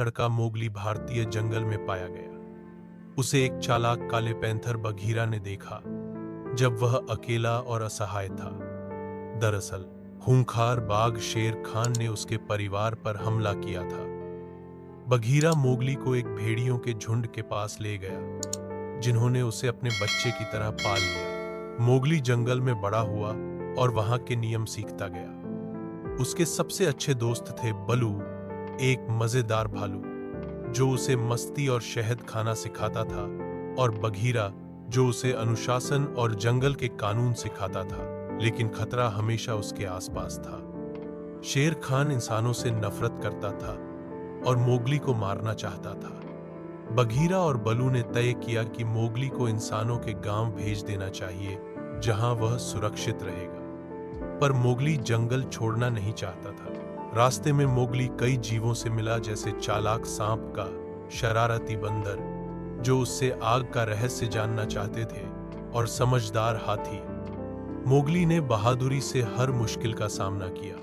लड़का मोगली भारतीय जंगल में पाया गया। उसे एक चालाक काले पैंथर बघीरा ने देखा जब वह अकेला और असहाय था। दरअसल खूंखार बाघ शेर खान ने उसके परिवार पर हमला किया था। बघीरा मोगली को एक भेड़ियों के झुंड के पास ले गया, जिन्होंने उसे अपने बच्चे की तरह पाल लिया। मोगली जंगल में बड़ा हुआ और वहां के नियम सीखता गया। उसके सबसे अच्छे दोस्त थे बलू, एक मजेदार भालू जो उसे मस्ती और शहद खाना सिखाता था, और बघीरा जो उसे अनुशासन और जंगल के कानून सिखाता था। लेकिन खतरा हमेशा उसके आसपास था। शेर खान इंसानों से नफरत करता था और मोगली को मारना चाहता था। बघीरा और बलू ने तय किया कि मोगली को इंसानों के गांव भेज देना चाहिए, जहां वह सुरक्षित रहेगा। पर मोगली जंगल छोड़ना नहीं चाहता था। रास्ते में मोगली कई जीवों से मिला, जैसे चालाक सांप का, शरारती बंदर जो उससे आग का रहस्य जानना चाहते थे, और समझदार हाथी। मोगली ने बहादुरी से हर मुश्किल का सामना किया।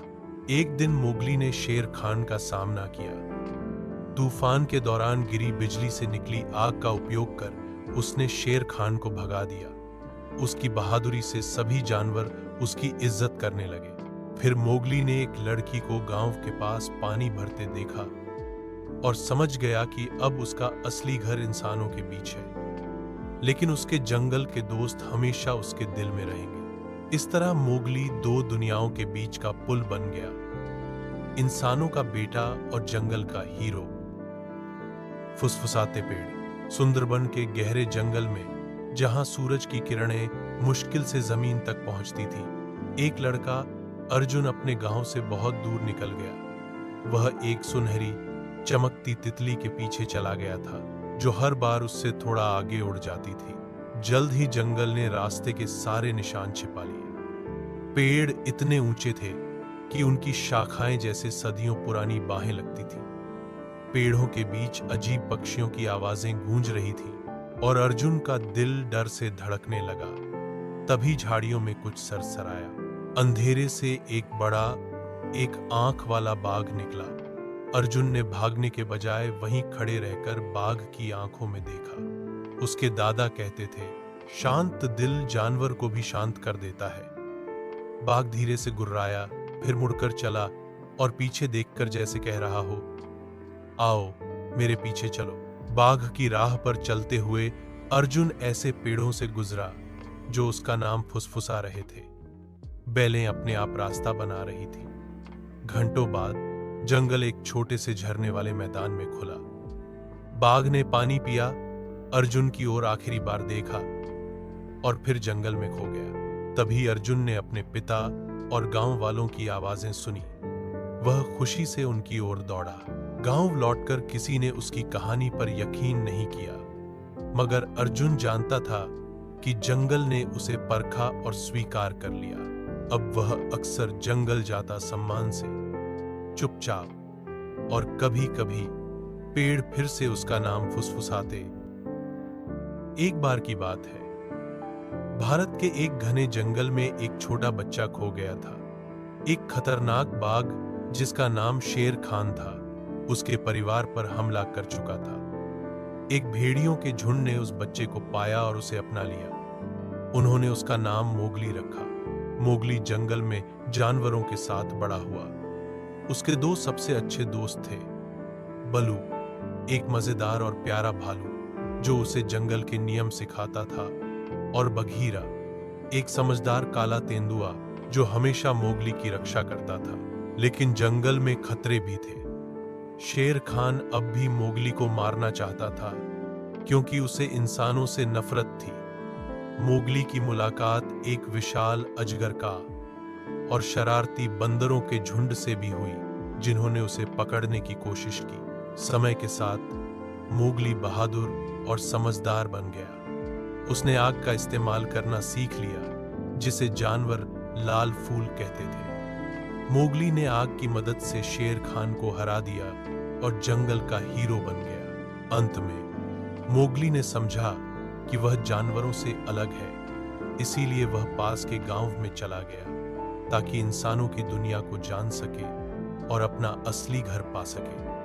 एक दिन मोगली ने शेर खान का सामना किया। तूफान के दौरान गिरी बिजली से निकली आग का उपयोग कर उसने शेर खान को भगा दिया। उसकी बहादुरी से सभी जानवर उसकी इज्जत करने लगे। फिर मोगली ने एक लड़की को गांव के पास पानी भरते देखा और समझ गया कि अब उसका असली घर इंसानों के बीच है। लेकिन उसके जंगल के दोस्त हमेशा उसके दिल में रहेंगे। इस तरह मोगली दो दुनियाओं के बीच का पुल बन गया, इंसानों का बेटा और जंगल का हीरो। फुसफुसाते पेड़। सुंदरबन के गहरे जंगल में, जहां सूरज की किरणें मुश्किल से जमीन तक पहुंचती थी, एक लड़का अर्जुन अपने गांव से बहुत दूर निकल गया। वह एक सुनहरी चमकती तितली के पीछे चला गया था, जो हर बार उससे थोड़ा आगे उड़ जाती थी। जल्द ही जंगल ने रास्ते के सारे निशान छिपा लिए। पेड़ इतने ऊंचे थे कि उनकी शाखाएं जैसे सदियों पुरानी बाहें लगती थीं। पेड़ों के बीच अजीब पक्षियों की आवाजें गूंज रही थीं, और अर्जुन का दिल डर से धड़कने लगा। तभी झाड़ियों में कुछ सरसराया। अंधेरे से एक आंख वाला बाघ निकला। अर्जुन ने भागने के बजाय वहीं खड़े रहकर बाघ की आंखों में देखा। उसके दादा कहते थे, शांत दिल जानवर को भी शांत कर देता है। बाघ धीरे से गुर्राया, फिर मुड़कर चला और पीछे देखकर जैसे कह रहा हो, आओ मेरे पीछे चलो। बाघ की राह पर चलते हुए अर्जुन ऐसे पेड़ों से गुजरा जो उसका नाम फुसफुसा रहे थे। बैलें अपने आप रास्ता बना रही थी। घंटों बाद जंगल एक छोटे से झरने वाले मैदान में खुला। बाघ ने पानी पिया, अर्जुन की ओर आखिरी बार देखा और फिर जंगल में खो गया। तभी अर्जुन ने अपने पिता और गांव वालों की आवाजें सुनी। वह खुशी से उनकी ओर दौड़ा। गांव लौटकर किसी ने उसकी कहानी पर यकीन नहीं किया, मगर अर्जुन जानता था कि जंगल ने उसे परखा और स्वीकार कर लिया। अब वह अक्सर जंगल जाता सम्मान से, चुपचाप, और कभी-कभी पेड़ फिर से उसका नाम फुसफुसाते। एक बार की बात है, भारत के एक घने जंगल में एक छोटा बच्चा खो गया था। एक खतरनाक बाघ जिसका नाम शेर खान था, उसके परिवार पर हमला कर चुका था। एक भेड़ियों के झुंड ने उस बच्चे को पाया और उसे अपना लिया। उन्होंने उसका नाम मोगली रखा। मोगली जंगल में जानवरों के साथ बड़ा हुआ। उसके दो सबसे अच्छे दोस्त थे, बलू, एक मजेदार और प्यारा भालू जो उसे जंगल के नियम सिखाता था, और बघीरा, एक समझदार काला तेंदुआ जो हमेशा मोगली की रक्षा करता था। लेकिन जंगल में खतरे भी थे। शेर खान अब भी मोगली को मारना चाहता था, क्योंकि उसे इंसानों से नफरत थी। मोगली की मुलाकात एक विशाल अजगर का और शरारती बंदरों के झुंड से भी हुई, जिन्होंने उसे पकड़ने की कोशिश की। समय के साथ मोगली बहादुर और समझदार बन गया। उसने आग का इस्तेमाल करना सीख लिया, जिसे जानवर लाल फूल कहते थे। मोगली ने आग की मदद से शेर खान को हरा दिया और जंगल का हीरो बन गया। अंत में मोगली ने समझा कि वह जानवरों से अलग है, इसीलिए वह पास के गांव में चला गया, ताकि इंसानों की दुनिया को जान सके और अपना असली घर पा सके।